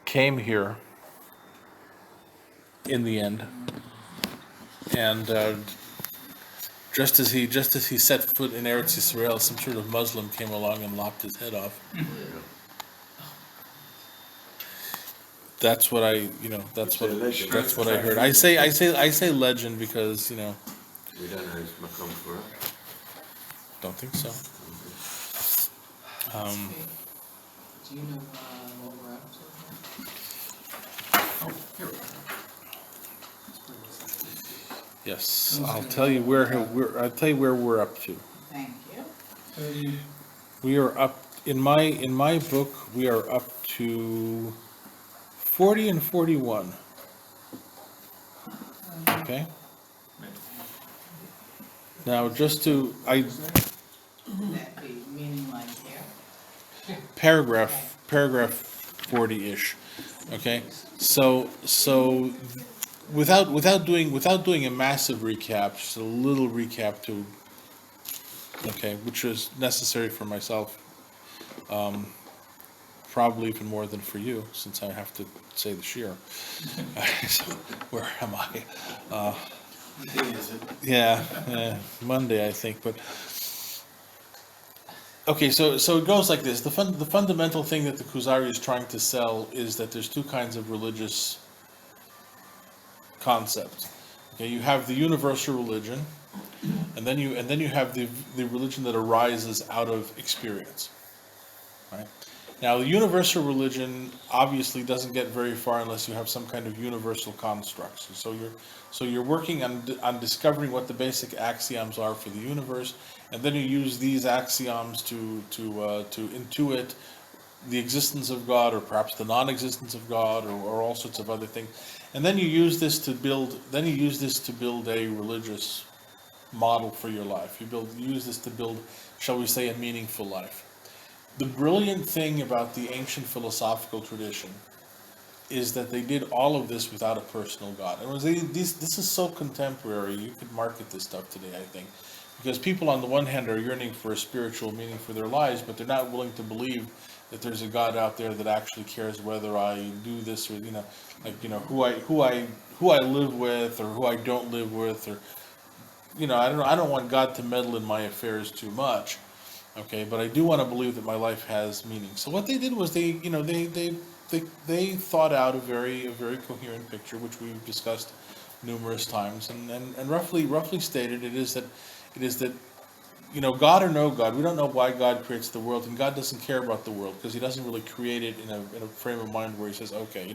came here in the end, and just as he set foot in Eretz Yisrael, some sort of Muslim came along and lopped his head off. That's what that's what I heard. I say legend because We don't know his makom for it. don't think so. Do you know what we're up to? Oh, here we are. Yes, I'll tell you where we're up to. Thank you. We are up in my book. We are up to 40 and 41. Okay. Now, That be meaning like here? paragraph 40-ish. Okay. So without doing a massive recap, just a little recap to. Okay, which is necessary for myself. Probably even more than for you, since I have to say the shir. So, where am I? Yeah, Monday, I think. But okay, so it goes like this. The fundamental thing that the Kuzari is trying to sell is that there's two kinds of religious concepts. Okay, you have the universal religion, and then you have the religion that arises out of experience. Right? Now, the universal religion obviously doesn't get very far unless you have some kind of universal constructs. So you're working on discovering what the basic axioms are for the universe, and then you use these axioms to intuit the existence of God, or perhaps the non-existence of God, or all sorts of other things. And then you use this to build a religious model for your life. You use this to build, shall we say, a meaningful life. The brilliant thing about the ancient philosophical tradition is that they did all of this without a personal God. And this is so contemporary, you could market this stuff today, I think. Because people on the one hand are yearning for a spiritual meaning for their lives, but they're not willing to believe that there's a God out there that actually cares whether I do this or, who I live with or who I don't live with, or, I don't want God to meddle in my affairs too much. Okay, but I do want to believe that my life has meaning. So what they did was they thought out a very coherent picture, which we've discussed numerous times, and roughly stated, it is that God or no God, we don't know why God creates the world, and God doesn't care about the world because He doesn't really create it in a frame of mind where He says, okay,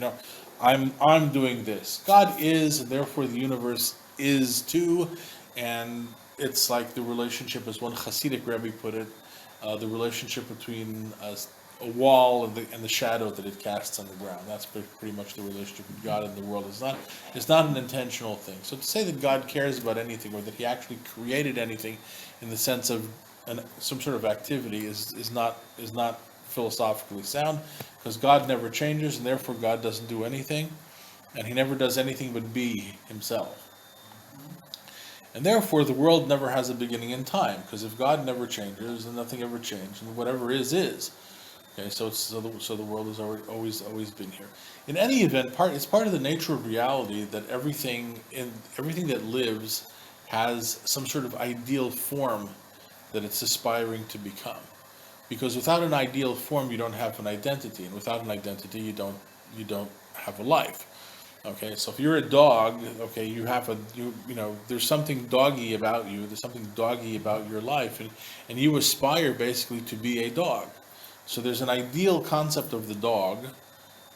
I'm doing this. God is, and therefore the universe is too, and it's like the relationship, as one Hasidic Rabbi put it, the relationship between a wall and the shadow that it casts on the ground. That's pretty much the relationship with God and the world. It's not an intentional thing. So to say that God cares about anything, or that He actually created anything in the sense of some sort of activity is not philosophically sound, because God never changes, and therefore God doesn't do anything, and He never does anything but be Himself. And therefore, the world never has a beginning in time, because if God never changes, then nothing ever changed, and whatever is. Okay, so the world has always been here. In any event, it's part of the nature of reality that everything that lives has some sort of ideal form that it's aspiring to become. Because without an ideal form, you don't have an identity, and without an identity, you don't have a life. Okay, so if you're a dog, okay, there's something doggy about you. There's something doggy about your life, and you aspire basically to be a dog. So there's an ideal concept of the dog,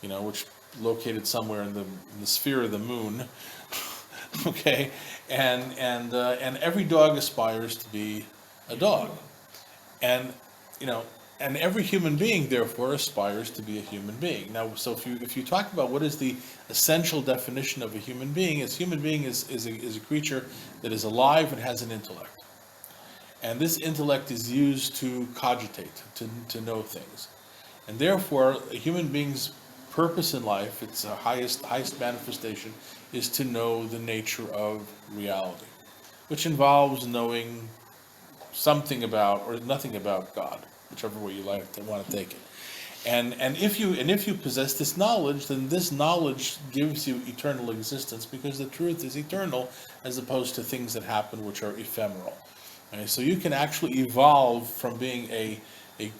which located somewhere in the sphere of the moon. Okay, and every dog aspires to be a dog, and and every human being, therefore, aspires to be a human being. Now, so if you talk about what is the essential definition of a human being, is a creature that is alive and has an intellect. And this intellect is used to cogitate, to know things. And therefore, a human being's purpose in life, its highest manifestation, is to know the nature of reality, which involves knowing something about or nothing about God, whichever way you want to take it. And if you possess this knowledge, then this knowledge gives you eternal existence, because the truth is eternal, as opposed to things that happen which are ephemeral. Okay, so you can actually evolve from being a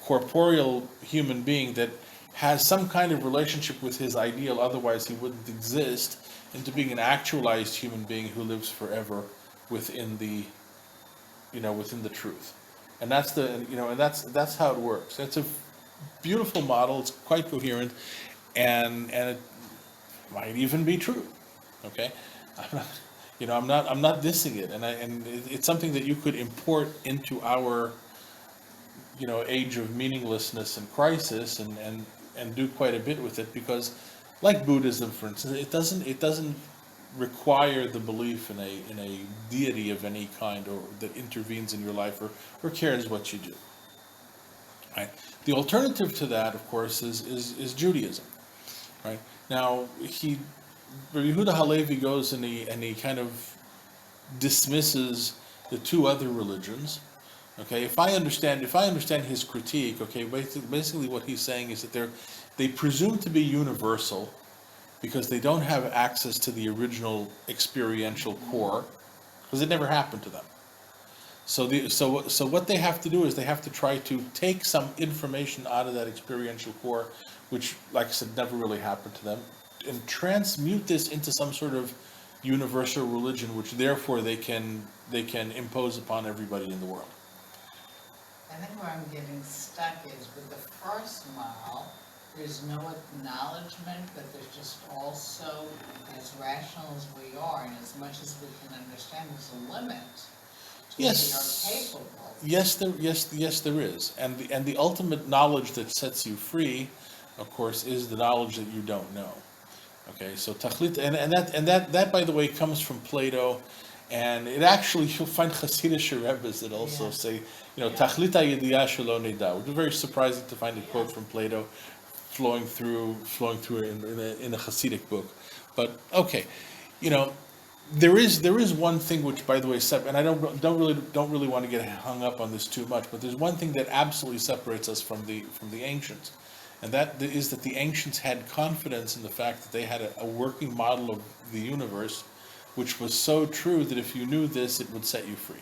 corporeal human being that has some kind of relationship with his ideal, otherwise he wouldn't exist, into being an actualized human being who lives forever within the within the truth. And that's how it works. It's a beautiful model. It's quite coherent, and it might even be true. Okay, I'm not dissing it, and it's something that you could import into our age of meaninglessness and crisis, and do quite a bit with it, because, like Buddhism, for instance, it doesn't require the belief in a deity of any kind, or that intervenes in your life, or cares what you do. Right? The alternative to that, of course, is Judaism. Right? Now, Rabbi Yehuda Halevi goes and he kind of dismisses the two other religions. Okay, if I understand his critique, okay, basically what he's saying is that they presume to be universal because they don't have access to the original experiential core, because it never happened to them. So what they have to do is they have to try to take some information out of that experiential core, which, like I said, never really happened to them, and transmute this into some sort of universal religion, which therefore they can impose upon everybody in the world. I think where I'm getting stuck is with the first model, there's no acknowledgement, but there's just also, as rational as we are, and as much as we can understand, there's a limit to what we are capable. Yes, there is, and the ultimate knowledge that sets you free, of course, is the knowledge that you don't know. Okay, so tachlit, and that by the way comes from Plato, and it actually, you'll find Hasidic Rebbes that also say, tachlit ha'yediyah shelo nida. It was very surprising to find a quote from Plato flowing through in a Hasidic book. But okay, there is one thing which, by the way, and I don't really want to get hung up on this too much, but there's one thing that absolutely separates us from the ancients, and that is that the ancients had confidence in the fact that they had a working model of the universe, which was so true that if you knew this, it would set you free.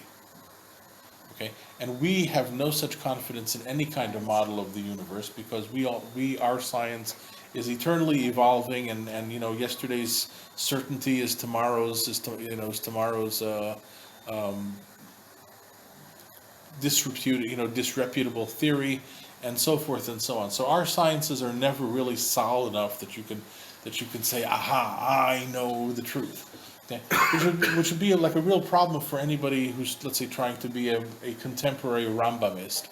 Okay, and we have no such confidence in any kind of model of the universe, because our science is eternally evolving, and yesterday's certainty is tomorrow's disreputable theory, and so forth and so on. So our sciences are never really solid enough that you can say, aha, I know the truth. Okay. Which would be like a real problem for anybody who's, let's say, trying to be a contemporary Rambamist.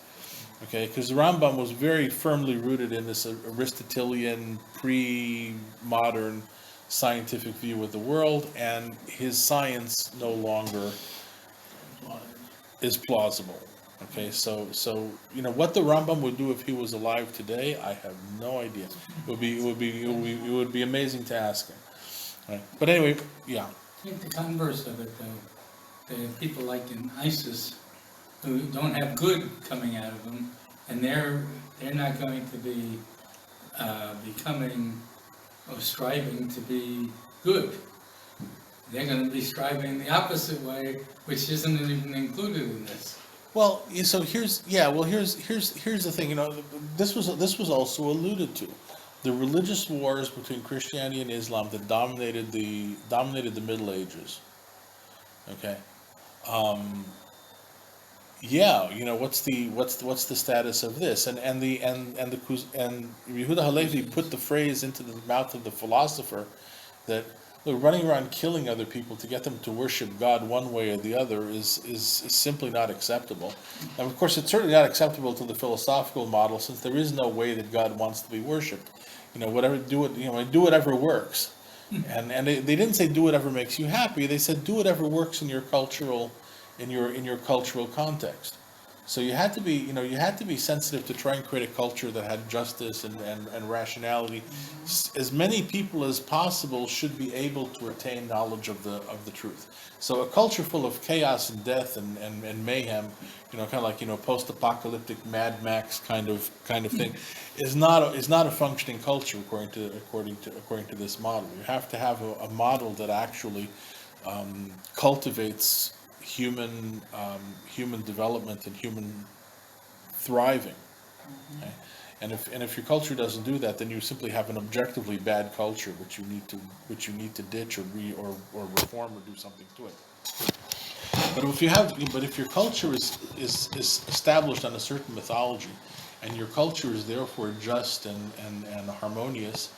Okay, because the Rambam was very firmly rooted in this Aristotelian, pre-modern scientific view of the world, and his science no longer is plausible. Okay, so what the Rambam would do if he was alive today, I have no idea. It would be amazing to ask him. Right. But anyway, yeah. I think the converse of it, though, the people like in ISIS who don't have good coming out of them, and they're not going to be becoming or striving to be good. They're going to be striving the opposite way, which isn't even included in this. Well, so here's the thing. This was also alluded to. The religious wars between Christianity and Islam that dominated the Middle Ages. Okay, what's the status of this? And Yehuda Halevi put the phrase into the mouth of the philosopher that, look, running around killing other people to get them to worship God one way or the other is simply not acceptable. And of course, it's certainly not acceptable to the philosophical model, since there is no way that God wants to be worshipped. Do whatever works. And they didn't say do whatever makes you happy. They said do whatever works in your cultural context. So you had to be, you had to be sensitive to try and create a culture that had justice and rationality. As many people as possible should be able to attain knowledge of the truth. So a culture full of chaos and death and mayhem, kind of like, post-apocalyptic Mad Max kind of thing, is not a functioning culture according to this model. You have to have a model that actually cultivates human development and human thriving. Okay? And if your culture doesn't do that, then you simply have an objectively bad culture, which you need to ditch or reform or do something to it. But if your culture is established on a certain mythology, and your culture is therefore just and harmonious,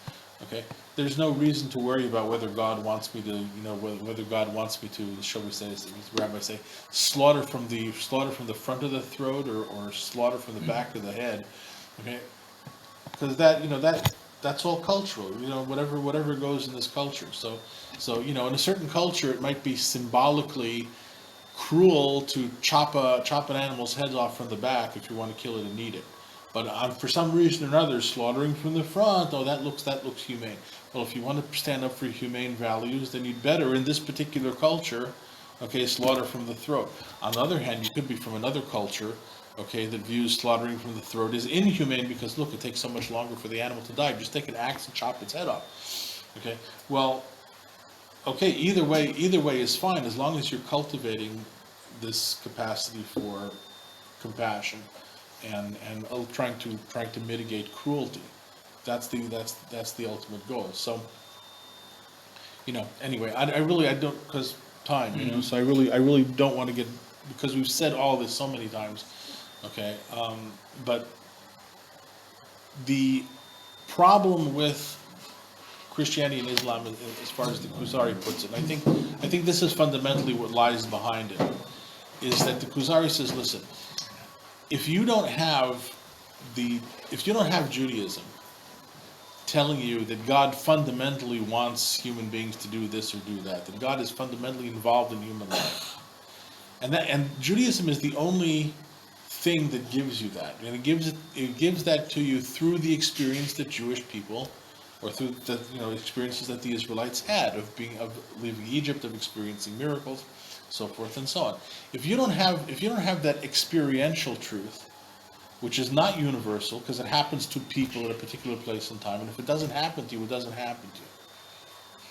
okay, there's no reason to worry about whether God wants me to, whether God wants me to, shall we say, as Rabbi say, slaughter from the front of the throat or slaughter from the back of the head, okay, because that's all cultural, whatever goes in this culture. So in a certain culture, it might be symbolically cruel to chop an animal's head off from the back if you want to kill it and eat it. But for some reason or another, slaughtering from the front, that looks humane. Well, if you want to stand up for humane values, then you'd better, in this particular culture, okay, slaughter from the throat. On the other hand, you could be from another culture, okay, that views slaughtering from the throat as inhumane because, look, it takes so much longer for the animal to die. Just take an axe and chop its head off. Okay, well, okay, either way is fine as long as you're cultivating this capacity for compassion and trying to mitigate cruelty. That's the ultimate goal. So, anyway, I don't, because time, so I really don't want to get, because we've said all this so many times, okay, but the problem with Christianity and Islam, as far as the Kuzari puts it, and I think this is fundamentally what lies behind it, is that the Kuzari says, listen, if you don't have Judaism telling you that God fundamentally wants human beings to do this or do that God is fundamentally involved in human life, and Judaism is the only thing that gives you that, and it gives that to you through the experience that Jewish people, or through the experiences that the Israelites had of leaving Egypt, of experiencing miracles, so forth and so on. If you don't have that experiential truth, which is not universal because it happens to people at a particular place and time, and if it doesn't happen to you, it doesn't happen to you.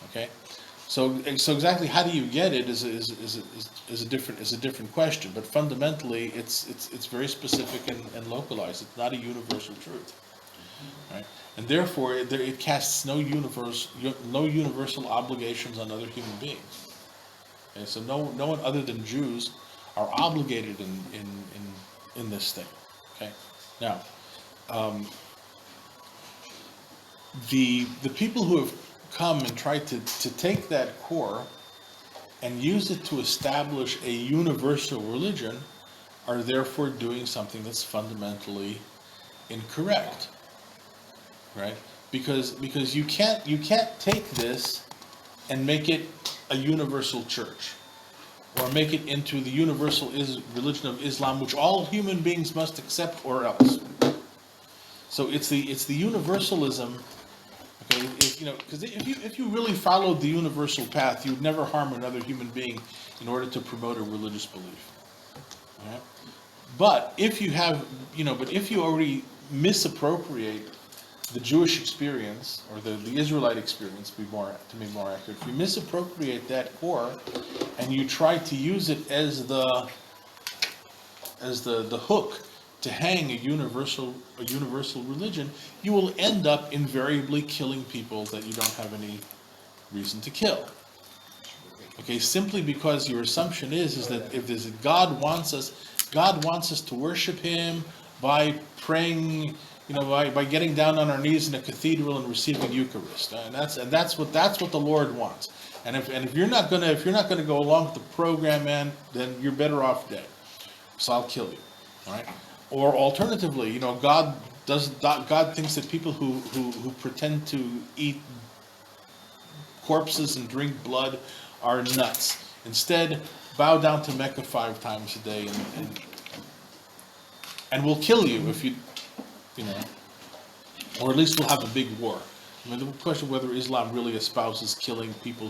Okay, so exactly how do you get it is a different question, but fundamentally it's very specific and localized. It's not a universal truth, right? And therefore it casts no universal obligations on other human beings. Okay, so no one other than Jews are obligated in this thing. Okay, now the people who have come and tried to take that core and use it to establish a universal religion are therefore doing something that's fundamentally incorrect, right? Because you can't take this and make it a universal church, or make it into the universal religion of Islam, which all human beings must accept, or else. So it's the universalism, okay? Because if you really followed the universal path, you would never harm another human being in order to promote a religious belief. All right? But if you already misappropriate the Jewish experience, or the Israelite experience, to be more accurate, if you misappropriate that core and you try to use it as the hook to hang a universal religion, you will end up invariably killing people that you don't have any reason to kill. Okay, simply because your assumption is that if there's God wants us to worship Him by praying, by getting down on our knees in a cathedral and receiving Eucharist, and that's what the Lord wants. And if you're not gonna go along with the program, man, then you're better off dead. So I'll kill you, all right? Or alternatively, God thinks that people who pretend to eat corpses and drink blood are nuts. Instead, bow down to Mecca 5 times a day and we'll kill you if you know, or at least we'll have a big war. I mean, the question of whether Islam really espouses killing people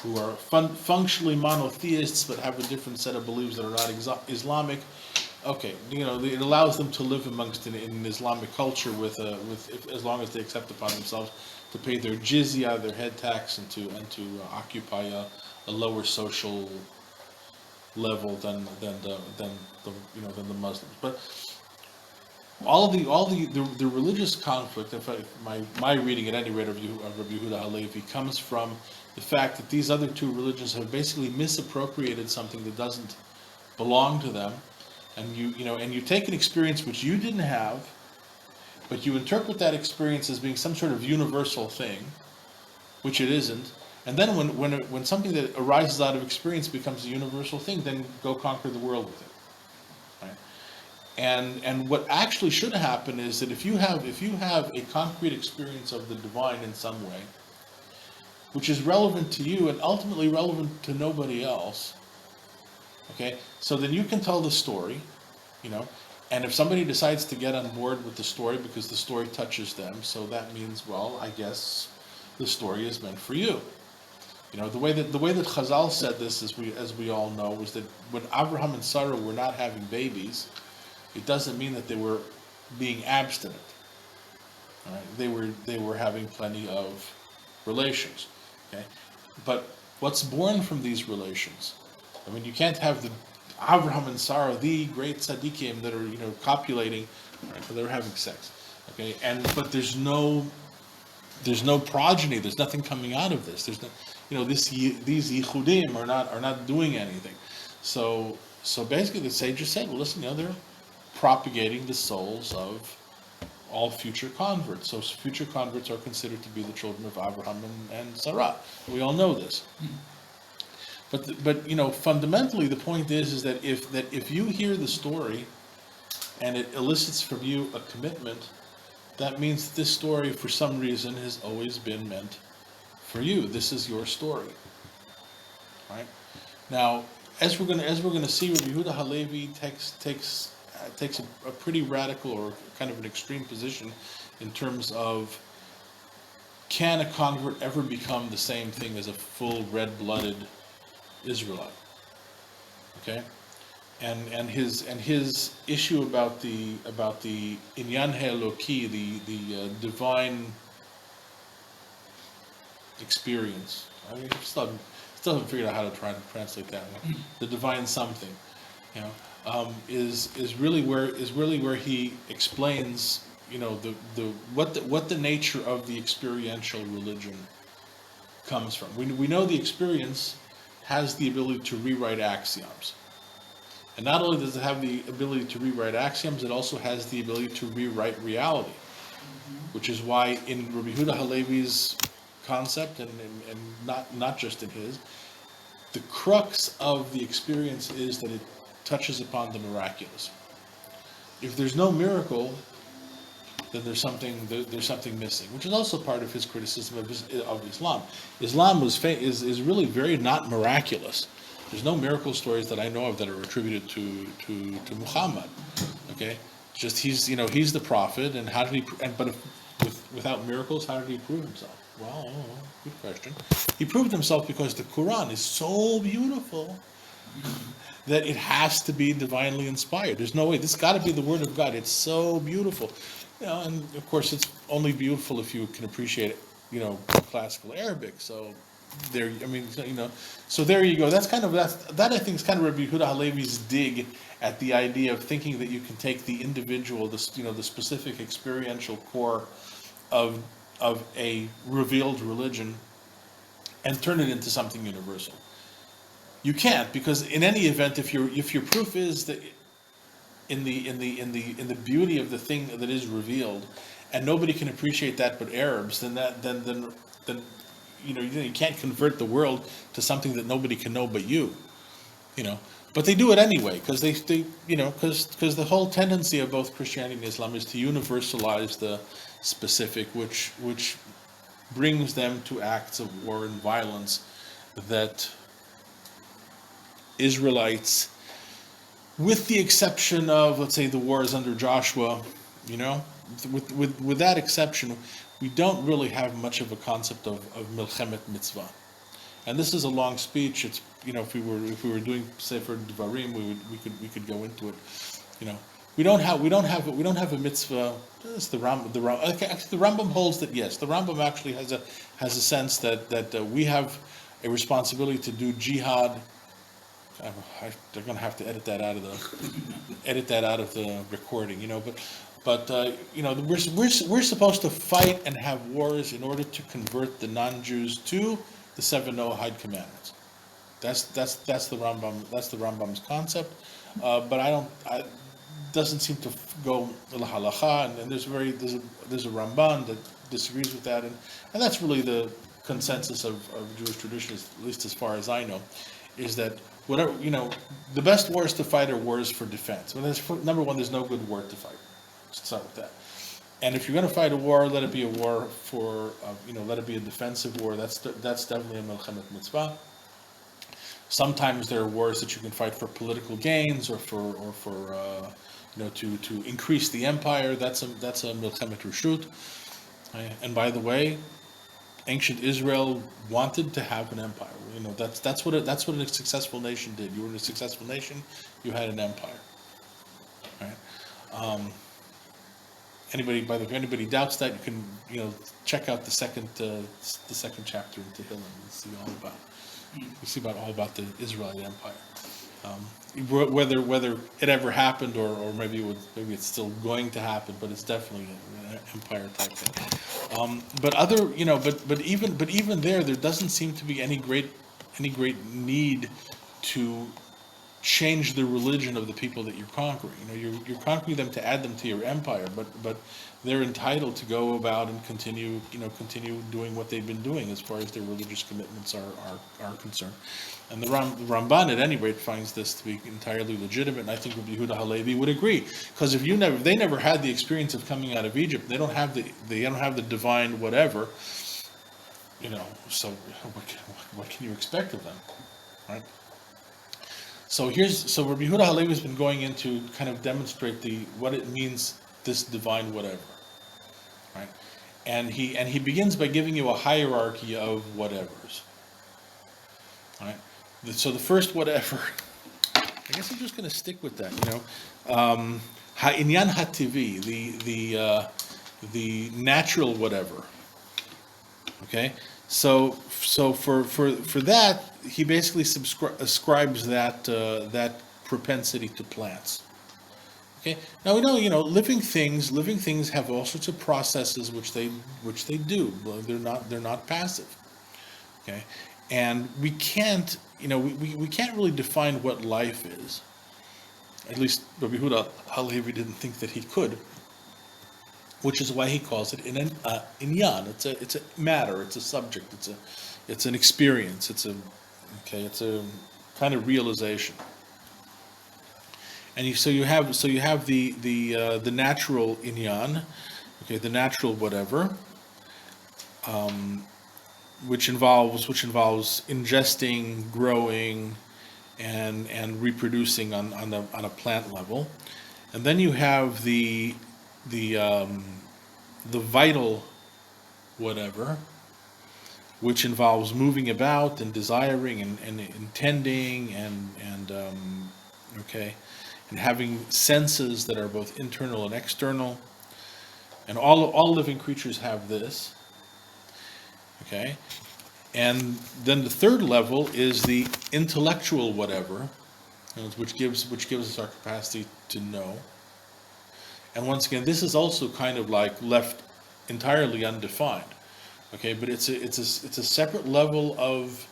who are functionally monotheists but have a different set of beliefs that are not Islamic. Okay, you know, it allows them to live amongst an Islamic culture with as long as they accept upon themselves to pay their jizya, their head tax, and to occupy a lower social level than the Muslims. But all the religious conflict, in fact, my reading at any rate of Rabbi Yehuda Halevi comes from the fact that these other two religions have basically misappropriated something that doesn't belong to them, and you take an experience which you didn't have, but you interpret that experience as being some sort of universal thing, which it isn't. And then when something that arises out of experience becomes a universal thing, then go conquer the world with it. Right? And what actually should happen is that if you have a concrete experience of the divine in some way, which is relevant to you and ultimately relevant to nobody else, okay, so then you can tell the story, and if somebody decides to get on board with the story because the story touches them, so that means, well, I guess the story is meant for you. The way that Chazal said this, as we all know, was that when Abraham and Sarah were not having babies, it doesn't mean that they were being abstinent. All right? They were having plenty of relations. Okay, but what's born from these relations? I mean, you can't have the Abraham and Sarah, the great tzaddikim, that are copulating. Right? They're having sex. Okay, but there's no progeny. There's nothing coming out of this. There's no, these yichudim are not doing anything. So basically, the sages said, well, listen, they're propagating the souls of all future converts. So future converts are considered to be the children of Abraham and Sarah. We all know this. But fundamentally, the point is that if you hear the story and it elicits from you a commitment, that means that this story, for some reason, has always been meant for you. This is your story, right? Now, as we're going to see, Rabbi Yehuda Halevi takes a pretty radical or kind of an extreme position in terms of, can a convert ever become the same thing as a full red-blooded Israelite? Okay. And his issue about the inyan he'eloki, the divine experience. I mean, still haven't figured out how to try to translate that one. The divine something, is really where he explains, what the nature of the experiential religion comes from. We know the experience has the ability to rewrite axioms. And not only does it have the ability to rewrite axioms, it also has the ability to rewrite reality, which is why in Rabbi Yehuda Halevi's concept, and not just in his, the crux of the experience is that it touches upon the miraculous. If there's no miracle, then there's something missing, which is also part of his criticism of Islam. Islam is really very not miraculous. There's no miracle stories that I know of that are attributed to Muhammad. Okay, it's just he's the prophet, and how did he? Without miracles, how did he prove himself? Well, good question. He proved himself because the Quran is so beautiful that it has to be divinely inspired. There's no way. This got to be the word of God. It's so beautiful, and of course, it's only beautiful if you can appreciate it, classical Arabic. So. So there you go. That I think is kind of Rabbi Yehuda Halevi's dig at the idea of thinking that you can take the individual, the specific experiential core of a revealed religion and turn it into something universal. You can't, because in any event, if your proof is that in the beauty of the thing that is revealed, and nobody can appreciate that but Arabs, then you can't convert the world to something that nobody can know but you. But they do it anyway, because because the whole tendency of both Christianity and Islam is to universalize the specific, which brings them to acts of war and violence that Israelites with the exception of, let's say, the wars under Joshua, you know, with that exception, we don't really have much of a concept of milchemet mitzvah. And this is a long speech. It's, you know, if we were doing Sefer Dvarim, we could go into it. You know, we don't have a mitzvah. It's the Rambam. Okay, actually, the Rambam holds that yes, the Rambam actually has a sense that we have a responsibility to do jihad. They're going to have to edit that out of the recording, you know. But you know, we're supposed to fight and have wars in order to convert the non-Jews to the 7 Noahide commandments. That's the Rambam. That's the Rambam's concept. But doesn't seem to go halacha, and there's a Ramban that disagrees with that, and that's really the consensus of Jewish tradition, at least as far as I know, is that whatever, you know, the best wars to fight are wars for defense. Well, number one, there's no good war to fight. Let's start with that. And if you're going to fight a war, let it be a war for, you know, let it be a defensive war. That's definitely a milchemet mitzvah. Sometimes there are wars that you can fight for political gains or for you know, to increase the empire. That's a milchemet reshut. And by the way, ancient Israel wanted to have an empire. You know, that's what a successful nation did. You were in a successful nation, you had an empire. Right? Anybody, by the way, if anybody doubts that, you can, you know, check out the second chapter in Tehillim and see all about the Israeli Empire. Whether it ever happened or maybe it's still going to happen, but it's definitely an empire type thing. But even there doesn't seem to be any great need to change the religion of the people that you're conquering. You know, you're conquering them to add them to your empire, but they're entitled to go about and continue doing what they've been doing as far as their religious commitments are concerned. And the Ramban, at any rate, finds this to be entirely legitimate, and I think Rabbi Yehuda Halevi would agree, because if they never had the experience of coming out of Egypt, they don't have the divine whatever, you know. So what can you expect of them, right? So Rabbi Yehuda Halevi has been going into kind of demonstrate what it means, this divine whatever, right? And he begins by giving you a hierarchy of whatevers, right? So the first whatever, I guess I'm just going to stick with that, you know, ha'inyan hativi, the natural whatever, okay. So for that, he basically ascribes that propensity to plants. Okay. Now we know, you know, living things have all sorts of processes which they do. They're not passive. Okay. And we can't, you know, we can't really define what life is. At least Rabbi Yehuda Halevi didn't think that he could, which is why he calls it inyan. It's a matter. It's a subject. It's an experience. It's a kind of realization. And so you have the natural inyan, okay, the natural whatever, which involves ingesting, growing, and reproducing on a plant level, and then you have the vital whatever, which involves moving about and desiring and intending and having senses that are both internal and external. And all living creatures have this. Okay? And then the third level is the intellectual whatever, which gives us our capacity to know. And once again, this is also kind of like left entirely undefined. Okay, but it's a separate level of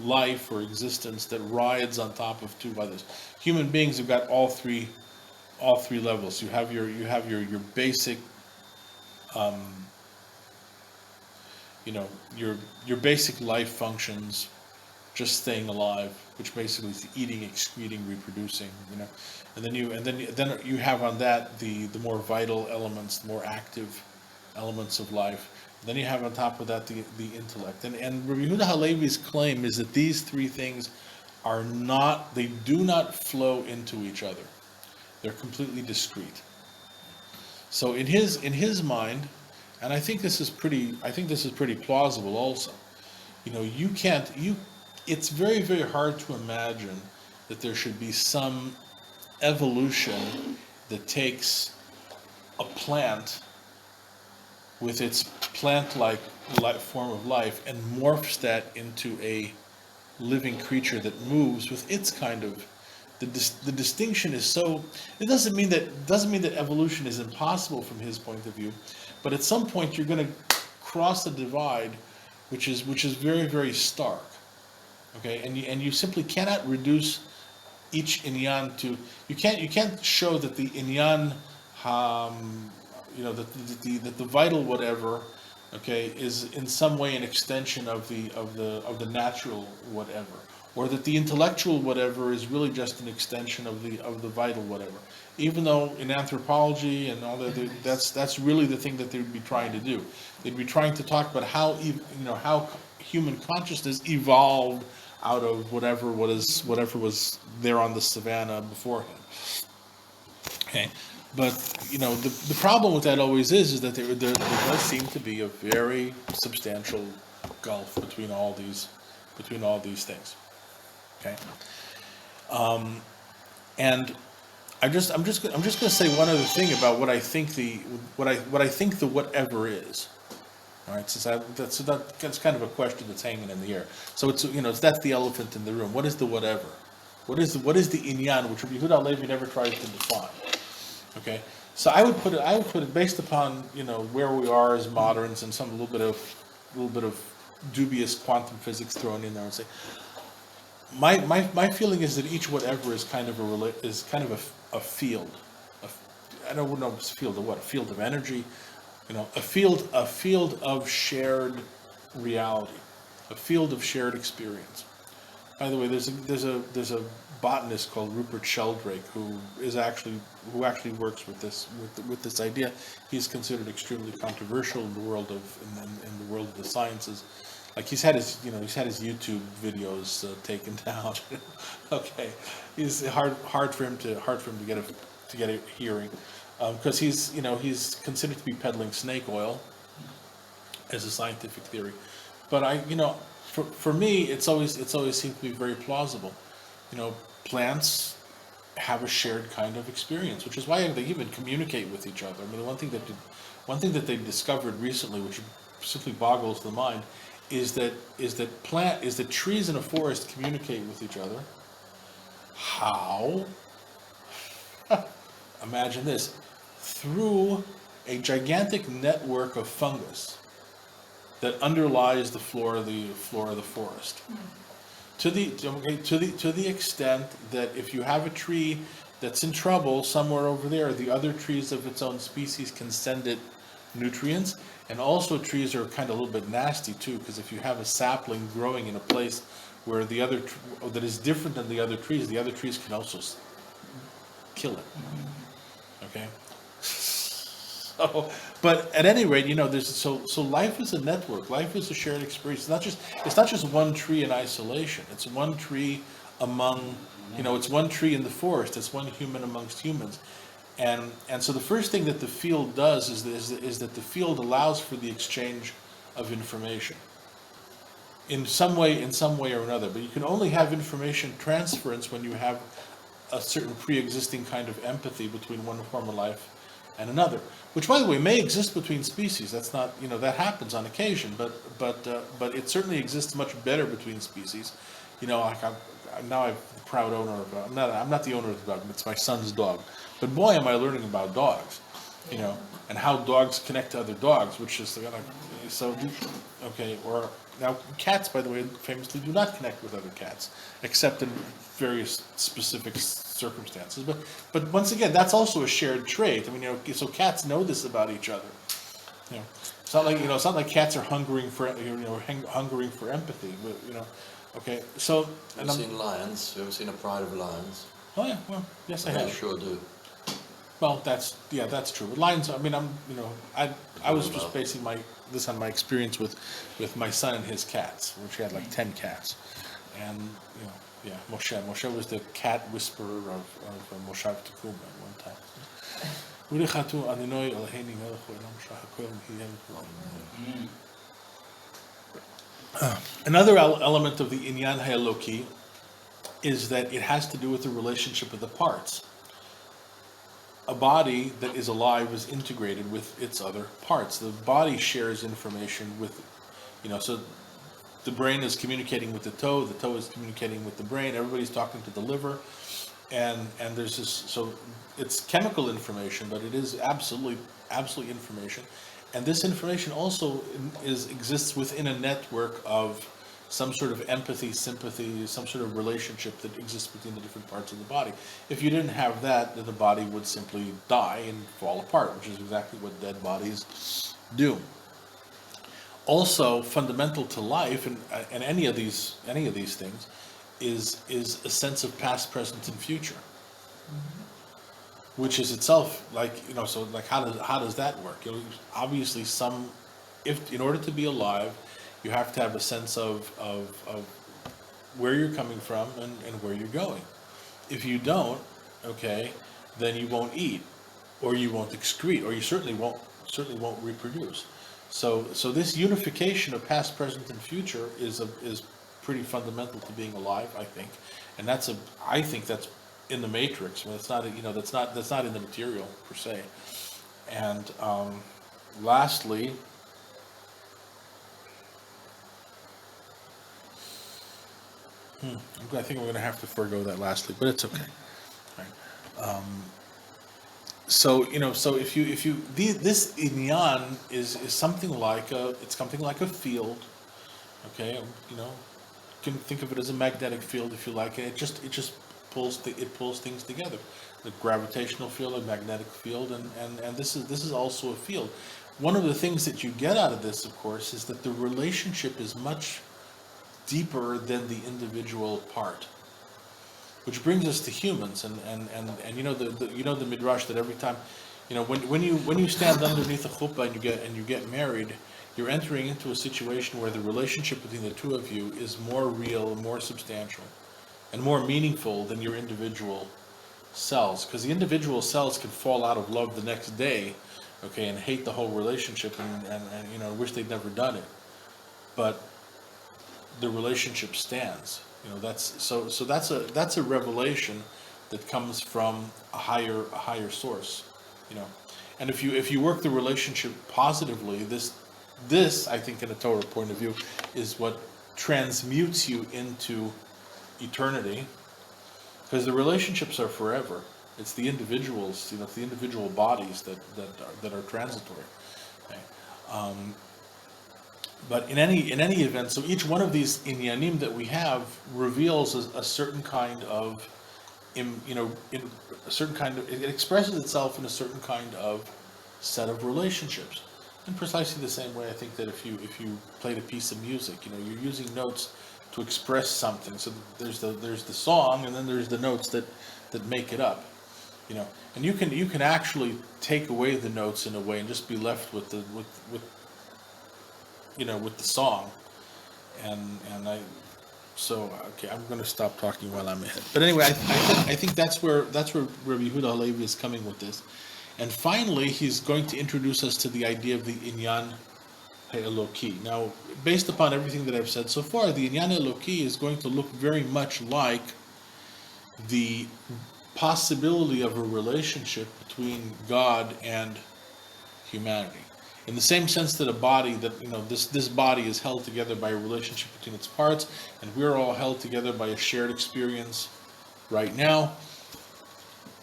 life or existence that rides on top of two others. Human beings have got all three levels. You have your basic, your basic life functions, just staying alive, which basically is eating, excreting, reproducing, you know, and then you have on that the more vital elements, the more active elements of life. Then you have on top of that the intellect. And Rabbi Yehuda Halevi's claim is that these three things they do not flow into each other. They're completely discrete. So in his mind, and I think this is pretty plausible also. It's very, very hard to imagine that there should be some evolution that takes a plant with its plant-like form of life and morphs that into a living creature that moves with its kind of, the distinction is so, it doesn't mean that evolution is impossible from his point of view, but at some point you're going to cross the divide, which is very, very stark. Okay, and you simply cannot reduce each inyan to, you can't show that the inyan, that the vital whatever, okay, is in some way an extension of the natural whatever, or that the intellectual whatever is really just an extension of the vital whatever. Even though in anthropology and all that, that's really the thing that they would be trying to do. They'd be trying to talk about how human consciousness evolved out of whatever was there on the savannah beforehand. Okay, but the problem with that always is that there does seem to be a very substantial gulf between all these things. Okay, and I'm just going to say one other thing about what I think the whatever is. All right, that's kind of a question that's hanging in the air. So that's the elephant in the room. What is the whatever? What is the inyan, which Rabbi Yehuda Halevi never tries to define? Okay, so I would put it based upon where we are as moderns and some little bit of dubious quantum physics thrown in there, and say my feeling is that each whatever is kind of a field. I don't know if it's a field of what, a field of energy. A field of shared reality, a field of shared experience. By the way, there's a botanist called Rupert Sheldrake who actually works with this idea. He's considered extremely controversial in the world of the sciences. Like he's had his YouTube videos taken down. Okay, it's hard for him to get a hearing. Because he's considered to be peddling snake oil as a scientific theory, but for me it's always seemed to be very plausible. Plants have a shared kind of experience, which is why they even communicate with each other. I mean, one thing that they discovered recently, which simply boggles the mind, is that trees in a forest communicate with each other. How? Imagine this. Through a gigantic network of fungus that underlies the floor of the forest, to the extent that if you have a tree that's in trouble somewhere over there, the other trees of its own species can send it nutrients, and also trees are kind of a little bit nasty too, because if you have a sapling growing in a place where that is different than the other trees can also kill it. Okay. So, but at any rate, so life is a network. Life is a shared experience. It's not just one tree in isolation. It's one tree among, it's one tree in the forest. It's one human amongst humans, and so the first thing that the field does is that the field allows for the exchange of information. In some way or another, but you can only have information transference when you have a certain pre-existing kind of empathy between one form of life and another, which, by the way, may exist between species. That's not, that happens on occasion, but it certainly exists much better between species. Like I'm the proud owner of. I'm not the owner of the dog. It's my son's dog. But boy, am I learning about dogs, and how dogs connect to other dogs, which is okay. Or now, cats, by the way, famously do not connect with other cats, except in various specific circumstances. But once again, that's also a shared trait. I mean, so cats know this about each other. It's not like cats are hungering for empathy. But okay. So. Have you seen lions? Have you ever seen a pride of lions? Oh yeah. Well, yes, I have. I sure do. Well, that's true. Lions. I mean, I was just basing this on my experience with my son and his cats, which he had like 10 cats. and Moshe was the cat whisperer of Moshav Tekum at one time. Another element of the Inyan Ha'eloki is that it has to do with the relationship of the parts. A body that is alive is integrated with its other parts. The body shares information with, so the brain is communicating with the toe is communicating with the brain, everybody's talking to the liver, and there's this, so it's chemical information, but it is absolutely information. And this information also exists within a network of some sort of empathy, sympathy, some sort of relationship that exists between the different parts of the body. If you didn't have that, then the body would simply die and fall apart, which is exactly what dead bodies do. Also, fundamental to life and any of these things is a sense of past, present, and future, which is itself so how does that work? Obviously, if in order to be alive, you have to have a sense of where you're coming from and where you're going. If you don't, then you won't eat, or you won't excrete, or you certainly won't reproduce. So this unification of past, present, and future is pretty fundamental to being alive, I think, and I think that's in the matrix. I mean, it's not that's not in the material per se. And lastly, I think we're going to have to forego that lastly, but it's okay. Right. So if you this inyan is something like a field, okay? You can think of it as a magnetic field if you like, and it just pulls things together. The gravitational field, a magnetic field, and this is also a field. One of the things that you get out of this, of course, is that the relationship is much deeper than the individual part. Which brings us to humans, and the midrash that every time, when you stand underneath a chuppah and you get married, you're entering into a situation where the relationship between the two of you is more real, more substantial, and more meaningful than your individual cells. Because the individual cells can fall out of love the next day, and hate the whole relationship and wish they'd never done it, but the relationship stands. That's a revelation that comes from a higher source. And if you work the relationship positively, this I think in a Torah point of view is what transmutes you into eternity, because the relationships are forever. It's the individuals, it's the individual bodies that are transitory. Okay? But in any event, so each one of these inyanim that we have reveals a certain kind of, it expresses itself in a certain kind of set of relationships. In precisely the same way, I think that if you played a piece of music, you're using notes to express something. So there's the song, and then there's the notes that make it up. And you can actually take away the notes in a way and just be left with the song, I'm going to stop talking while I'm ahead. But anyway, I think that's where Rabbi Yehuda Halevi is coming with this, and finally he's going to introduce us to the idea of the Inyan Ha'eloki. Now, based upon everything that I've said so far, the Inyan Ha'eloki is going to look very much like the possibility of a relationship between God and humanity. In the same sense that a body this body is held together by a relationship between its parts, and we're all held together by a shared experience right now.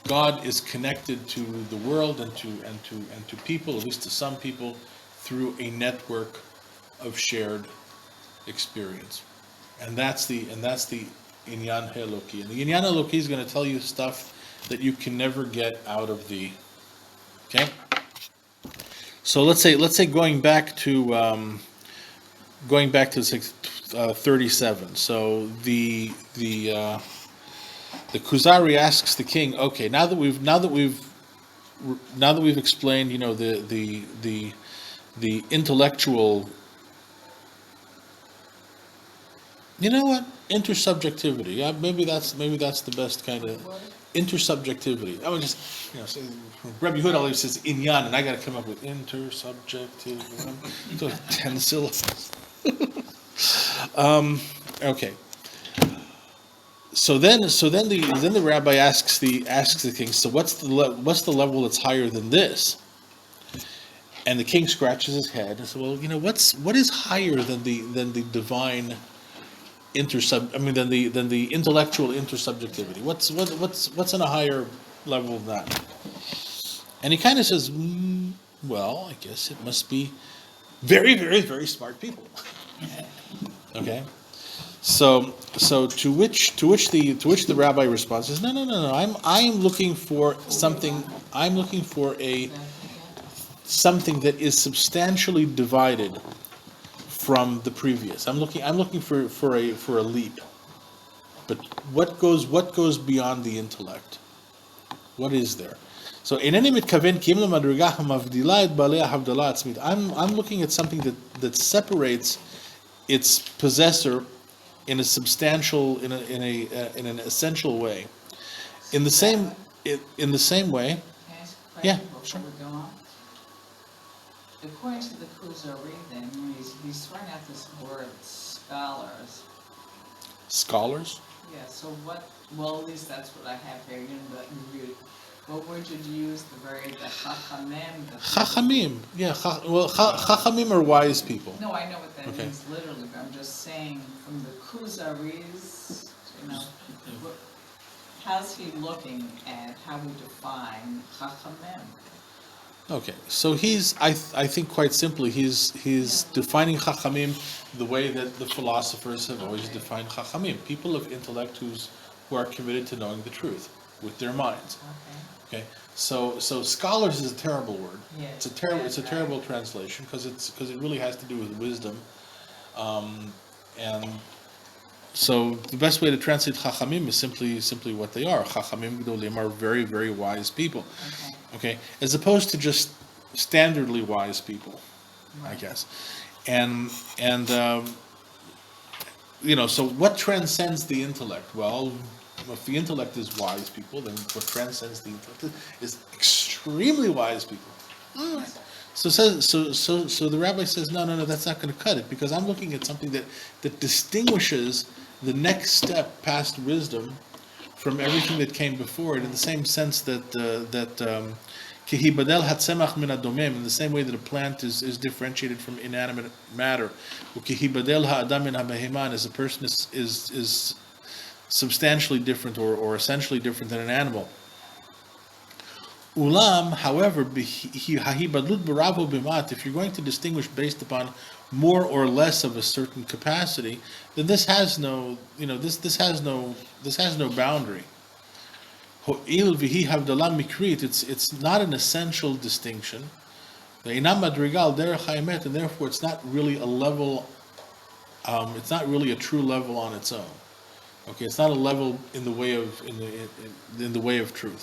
God is connected to the world and to people, at least to some people, through a network of shared experience, and that's the Inyan Ha'eloki. And the Inyan Ha'eloki is going to tell you stuff that you can never get out of the. Okay. So let's say going back to 37. So the Kuzari asks the king, okay, now that we've explained, the intellectual You know what? Intersubjectivity. Yeah, maybe that's the best kind of What? intersubjectivity. I would just, say, Rabbi Hood always says inyan, and I got to come up with intersubjectivity. So 10 syllables. Okay. So then the rabbi asks the king. So what's the level that's higher than this? And the king scratches his head and says, "Well, what is higher than the divine than the intellectual intersubjectivity? What's on a higher level than that?" And he kind of says, "Well, I guess it must be very, very, very smart people." Okay. So to which the rabbi responds is, no. I'm looking for something. I'm looking for something that is substantially divided from the previous. I'm looking for a leap. But what goes beyond the intellect? What is there? So I'm looking at something that separates its possessor in a substantial in an essential way. In the same way. Can I ask a question Yeah, before sure. we go on? According to the Kuzari, then, he's throwing out this word scholars. Scholars. Yeah, so well, at least that's what I have here, but you read. What word did you use? The chachamim? Chachamim. Yeah. Chachamim are wise people. No, I know what that Okay. means literally, but I'm just saying from the Kuzaris, what, how's he looking at how we define chachamim? Okay, so I think quite simply, he's defining Chachamim the way that the philosophers have always defined Chachamim, people of intellect who are committed to knowing the truth with their minds. Okay, so scholars is a terrible word. Yeah, It's a terrible translation because it really has to do with wisdom, and so the best way to translate Chachamim is simply what they are. Chachamim Gdolim are very, very wise people. Okay, as opposed to just standardly wise people, I guess, and so what transcends the intellect? Well, if the intellect is wise people, then what transcends the intellect is extremely wise people. All right. So the rabbi says, no, that's not going to cut it, because I'm looking at something that distinguishes the next step past wisdom from everything that came before it, in the same sense that kihibadel hatzemach min hadomem, in the same way that a plant is differentiated from inanimate matter, ukihibadel ha'adam min habehema, as a person is substantially different or essentially different than an animal. Ulam, however, hahibadlut baravo bimat, if you're going to distinguish based upon more or less of a certain capacity, then this has no boundary. Ho'il v'hi havdalah mikrit, it's not an essential distinction. Ve'inam madrigal derech haemet, and therefore it's not really a level. It's not really a true level on its own. Okay, it's not a level in the way of in the way of truth.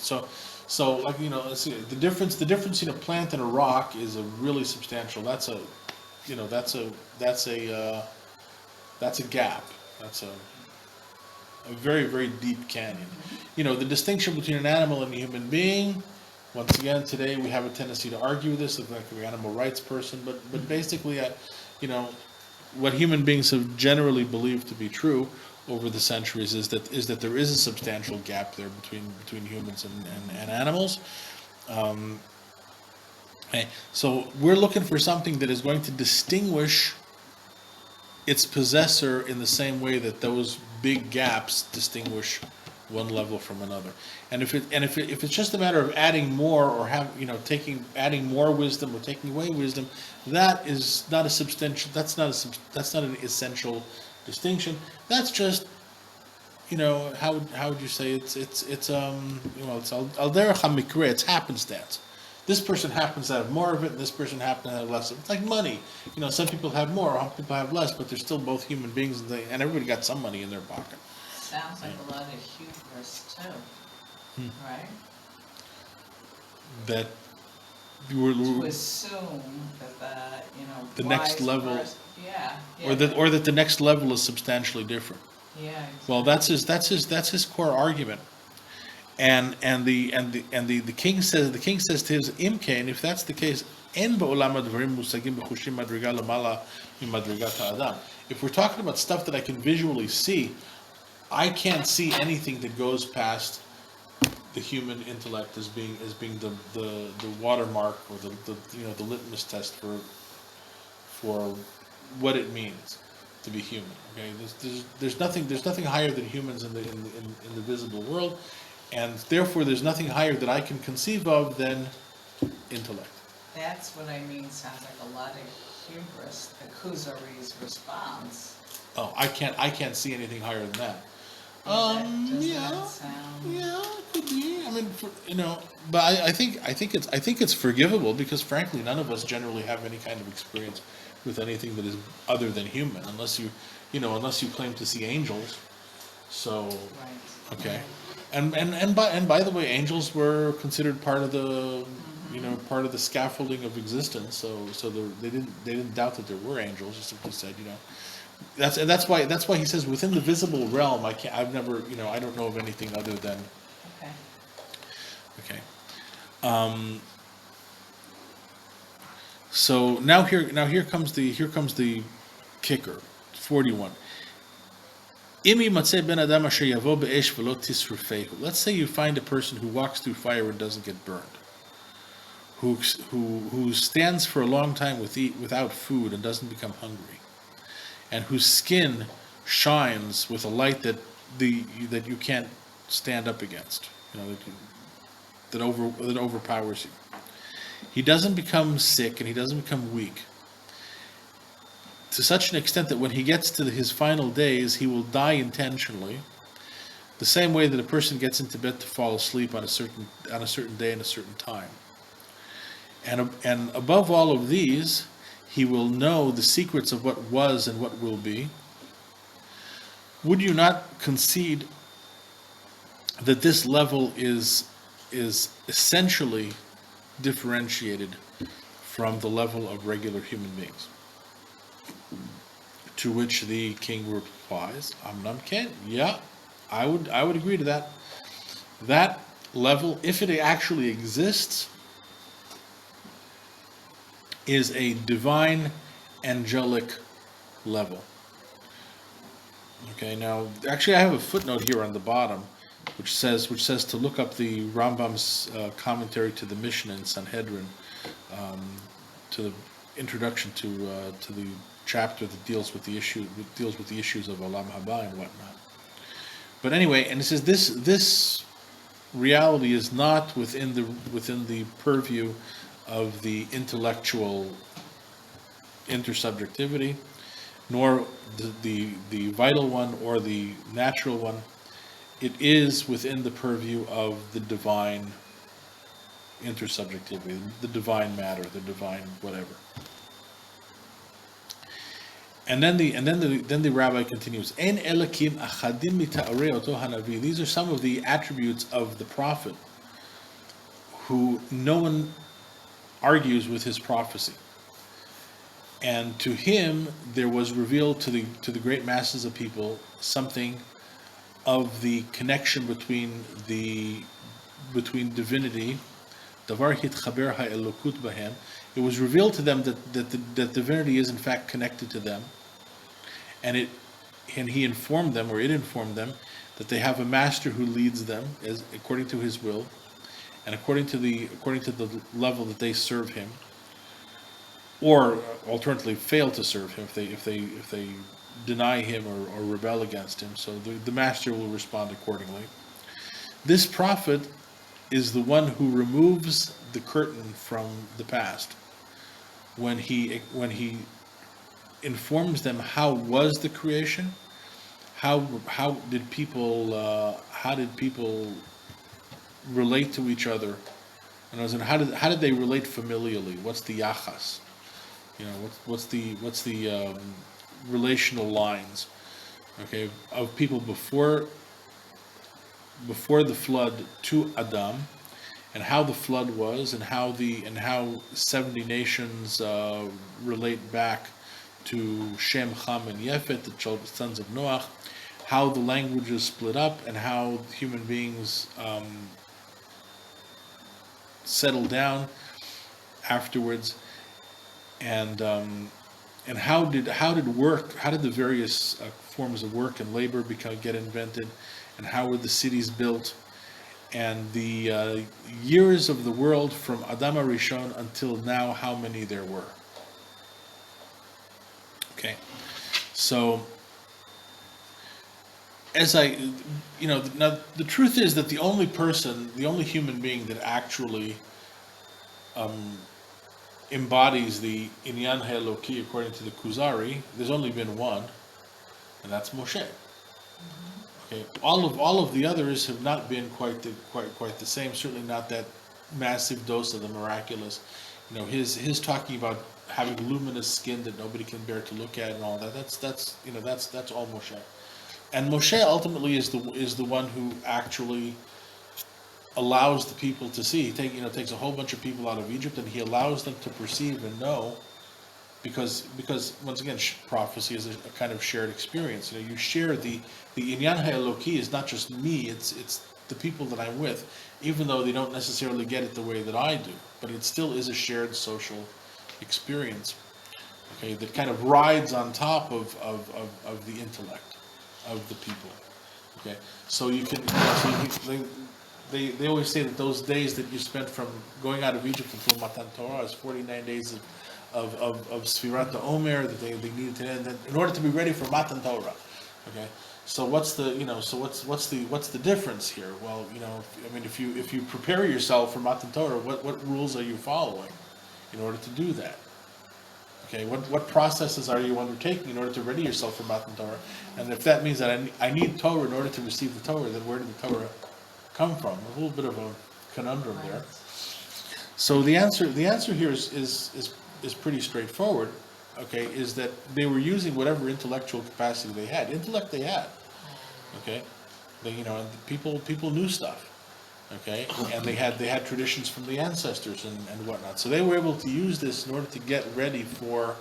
So like let's see, the difference between a plant and a rock is a really substantial. That's a gap. That's a very, very deep canyon. The distinction between an animal and a human being. Once again, today we have a tendency to argue this, like the animal rights person, but basically, what human beings have generally believed to be true over the centuries is that there is a substantial gap there between humans and animals. Okay, so we're looking for something that is going to distinguish its possessor in the same way that those big gaps distinguish one level from another. And if it's just a matter of adding more or adding more wisdom or taking away wisdom, that is not a substantial. That's not an essential distinction. That's just how would you say it's al derech hamikra. It's happenstance. This person happens to have more of it, and this person happens to have less of it. It's like money. Some people have more, some people have less, but they're still both human beings, and everybody got some money in their pocket. Sounds like a lot of hubris too, right? That you were To assume that the the next wise level. person- Yeah, or that the next level is substantially different. Yeah. Well, that's his core argument. And the king says to his imke, and if that's the case, en ba'olam hadvarim musagim b'chushim madriga lamala mimadrigat ha'adam. If we're talking about stuff that I can visually see, I can't see anything that goes past the human intellect as being the watermark or the litmus test for what it means to be human. Okay, there's nothing higher than humans in the visible world, and therefore there's nothing higher that I can conceive of than intellect. That's what I mean, sounds like a lot of hubris, the Kuzari's response. Oh, I can't see anything higher than that. Does Yeah, that sound? yeah, it could be. I mean, but I think it's forgivable because frankly, none of us generally have any kind of experience with anything that is other than human, unless you claim to see angels. So, Right. okay, and by the way, angels were considered part of the part of the scaffolding of existence. So they didn't doubt that there were angels. Just simply said, that's why he says within the visible realm, I don't know of anything other than. Okay. Okay. So now here comes the kicker. 41. Let's say you find a person who walks through fire and doesn't get burned, who stands for a long time without food and doesn't become hungry, and whose skin shines with a light that you can't stand up against, that overpowers you. He doesn't become sick and he doesn't become weak, to such an extent that when he gets to his final days, he will die intentionally, the same way that a person gets into bed to fall asleep on a certain day and a certain time. And above all of these, he will know the secrets of what was and what will be. Would you not concede that this level is essentially differentiated from the level of regular human beings? To which the king replies, Amnam Ken, yeah, I would agree to that. That level, if it actually exists, is a divine angelic level. Okay, now actually I have a footnote here on the bottom which says to look up the Rambam's commentary to the Mishnah in Sanhedrin, to the introduction to the chapter that deals with the issues of Olam Haba and whatnot. But anyway, and it says this reality is not within the purview of the intellectual intersubjectivity, nor the vital one or the natural one. It is within the purview of the divine intersubjectivity, the divine matter, the divine whatever. And then the rabbi continues, En elakim achadim mita'arei oto hanavi. These are some of the attributes of the prophet, who no one argues with his prophecy. And to him there was revealed to the great masses of people something of the connection between divinity. Davar hitchaber ha'elokut bahem. It was revealed to them that divinity is in fact connected to them, and he informed them, or it informed them, that they have a master who leads them as according to his will, and according to the level that they serve him, or alternatively fail to serve him if they deny him or rebel against him. So the master will respond accordingly. This prophet is the one who removes the curtain from the past when he informs them how was the creation, how did people relate to each other, and how did they relate familially? What's the yachas? What's the relational lines, okay, of people before the flood to Adam, and how the flood was, and how 70 nations relate back to Shem, Ham, and Yefet, the sons of Noach, how the languages split up, and how human beings settled down afterwards, and how did the various forms of work and labor get invented, and how were the cities built, and the years of the world from Adam HaRishon until now, how many there were. Okay, so now the truth is that the only human being that actually embodies the Inyan HaEloki according to the Kuzari, there's only been one, and that's Moshe. Okay, all of the others have not been quite the same. Certainly not that massive dose of the miraculous. His talking about having luminous skin that nobody can bear to look at and all that. That's all Moshe. And Moshe ultimately is the one who actually allows the people to see. He takes a whole bunch of people out of Egypt and he allows them to perceive and know, because once again, prophecy is a kind of shared experience. You share the Inyan HaEloki is not just me, it's the people that I'm with, even though they don't necessarily get it the way that I do, but it still is a shared social experience, okay, that kind of rides on top of the intellect of the people. Okay, so you can, they always say that those days that you spent from going out of Egypt until Matan Torah is 49 days of Sfirat Omer that they needed to end in order to be ready for Matan Torah. Okay, so what's the difference here? Well, if you prepare yourself for Matan Torah, what rules are you following in order to do that? Okay, what processes are you undertaking in order to ready yourself for Matan Torah? And if that means that I need Torah in order to receive the Torah, then where did the Torah come from? A little bit of a conundrum there. So the answer here is pretty straightforward. Okay, is that they were using whatever intellectual capacity they had. Intellect they had. Okay, and people knew stuff. Okay, and they had traditions from the ancestors and whatnot. So they were able to use this in order to get ready for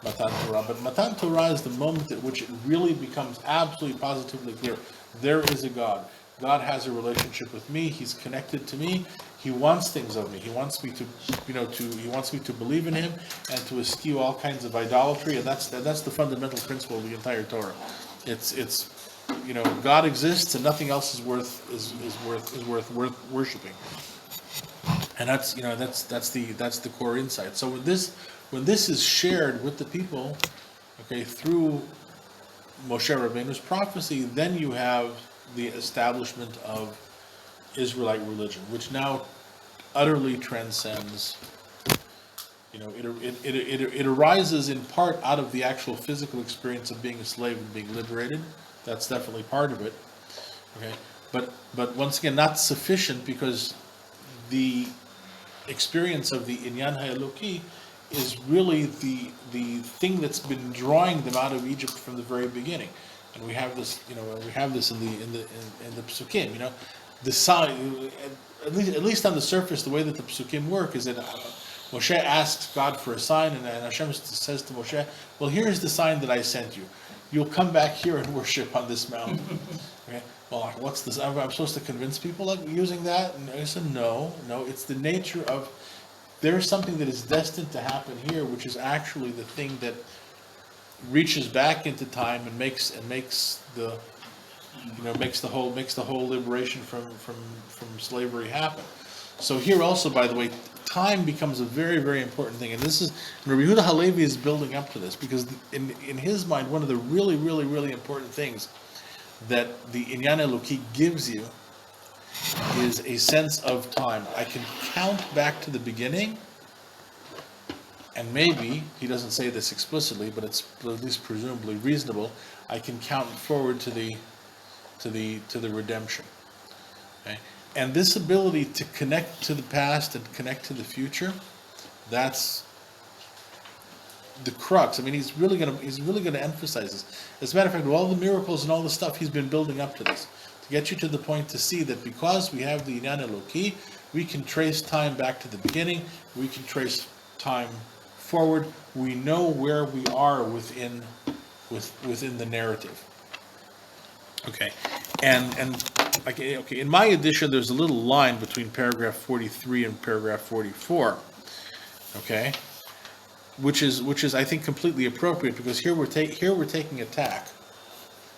Matan Torah. But Matan Torah is the moment at which it really becomes absolutely positively clear. There is a God. God has a relationship with me. He's connected to me. He wants things of me. He wants me to, he wants me to believe in Him and to eschew all kinds of idolatry. And that's the fundamental principle of the entire Torah. It's God exists and nothing else is worth worshiping. And that's the core insight. So when this is shared with the people, okay, through Moshe Rabbeinu's prophecy, then you have the establishment of Israelite religion, which now utterly transcends. It arises in part out of the actual physical experience of being a slave and being liberated. That's definitely part of it. Okay, but once again, not sufficient, because the experience of the Inyan HaEloki is really the thing that's been drawing them out of Egypt from the very beginning. And we have this, in the Psukim. The sign, at least on the surface, the way that the Psukim work is that Moshe asks God for a sign, and Hashem says to Moshe, "Well, here's the sign that I sent you. You'll come back here and worship on this mountain." Okay. Well, what's this? I'm supposed to convince people using that? And I said, no. It's the nature of, there's something that is destined to happen here, which is actually the thing that reaches back into time and makes the whole liberation from slavery happen. So here also, by the way, time becomes a very, very important thing, and this is Rabbi Yehuda Halevi is building up to this, because in his mind, one of the really, really, really important things that the Inyan Eloki gives you is a sense of time. I can count back to the beginning. And maybe, he doesn't say this explicitly, but it's at least presumably reasonable, I can count forward to the redemption. Okay? And this ability to connect to the past and connect to the future, that's the crux. I mean, he's really gonna emphasize this. As a matter of fact, with all the miracles and all the stuff, he's been building up to this, to get you to the point to see that because we have the Inyan Eloki, we can trace time back to the beginning, we can trace time forward, we know where we are within the narrative. Okay, and okay, in my edition, there's a little line between paragraph 43 and paragraph 44. Okay, which is I think completely appropriate, because here we're taking a tack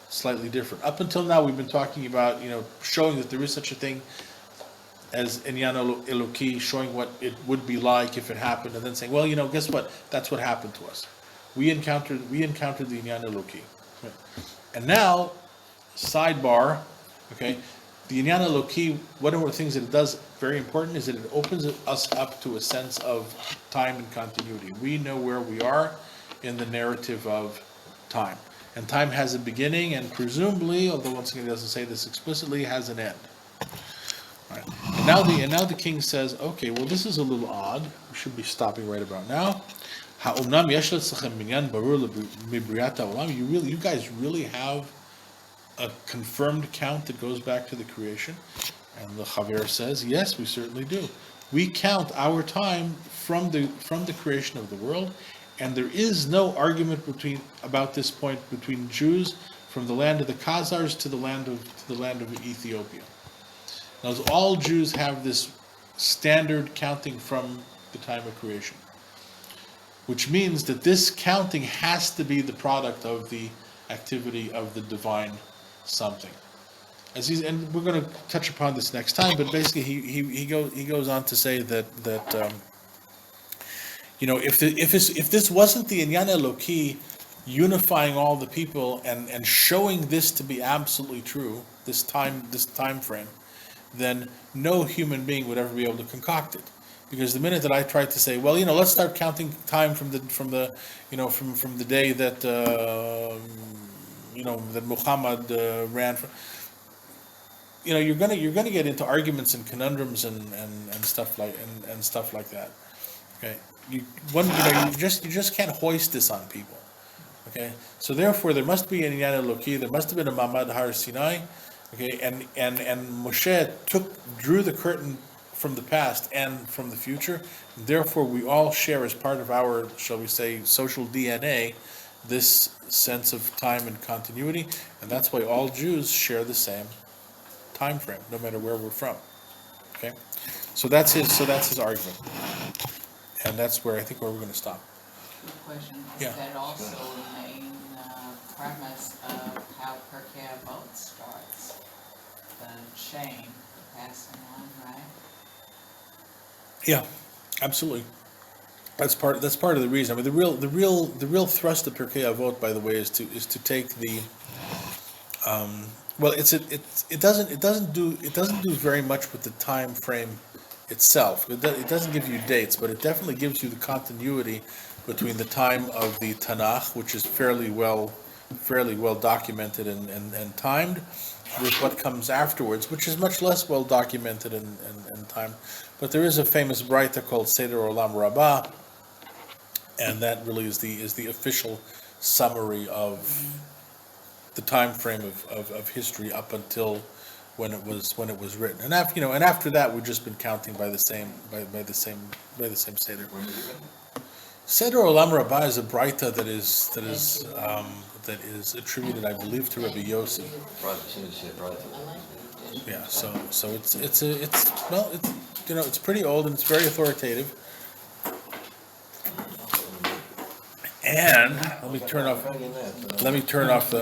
slightly different. Up until now, we've been talking about, showing that there is such a thing as Inyan Eloki, showing what it would be like if it happened, and then saying, well, guess what? That's what happened to us. We encountered the Inyan Eloki. Right. And now, sidebar, okay, the Inyan Eloki, one of the things that it does, very important, is that it opens us up to a sense of time and continuity. We know where we are in the narrative of time. And time has a beginning, and presumably, although once again it doesn't say this explicitly, has an end. Right. And now the king says, okay, well, this is a little odd. We should be stopping right about now. You guys really have a confirmed count that goes back to the creation? And the Chaver says, yes, we certainly do. We count our time from the creation of the world, and there is no argument about this point between Jews from the land of the Khazars to the land of Ethiopia. Now, all Jews have this standard counting from the time of creation, which means that this counting has to be the product of the activity of the divine something. And we're going to touch upon this next time, but basically he goes on to say that if this wasn't the Inyan Eloki unifying all the people and showing this to be absolutely true, this time frame, then no human being would ever be able to concoct it. Because the minute that I tried to say, well, let's start counting time from the day that that Muhammad ran from, you're gonna get into arguments and conundrums and stuff like that. Okay, you just can't hoist this on people. Okay, so therefore there must be an Inyan Eloki, there must have been a Mamad Har Sinai. Okay, and Moshe drew the curtain from the past and from the future. Therefore, we all share as part of our, shall we say, social DNA, this sense of time and continuity, and that's why all Jews share the same time frame, no matter where we're from. Okay, so that's his argument, and that's where we're going to stop. Good question. Yeah. Is that also the main premise of how Pirkei Avot starts? The chain, the passing on, right? Yeah, absolutely. That's part of the reason. I mean, the real thrust of Pirkei Avot, by the way, is to take the it doesn't do very much with the time frame itself. It doesn't give you dates, but it definitely gives you the continuity between the time of the Tanakh, which is fairly well documented and timed, with what comes afterwards, which is much less well documented and timed. But there is a famous Braita called Seder Olam Rabbah, and that really is the official summary of the time frame of history up until when it was written. And after that, we've just been counting by the same Seder. Seder Olam Rabbah is a Braita that is attributed, I believe, to Rabbi Yossi. Yeah, so it's pretty old and it's very authoritative. And let me turn off the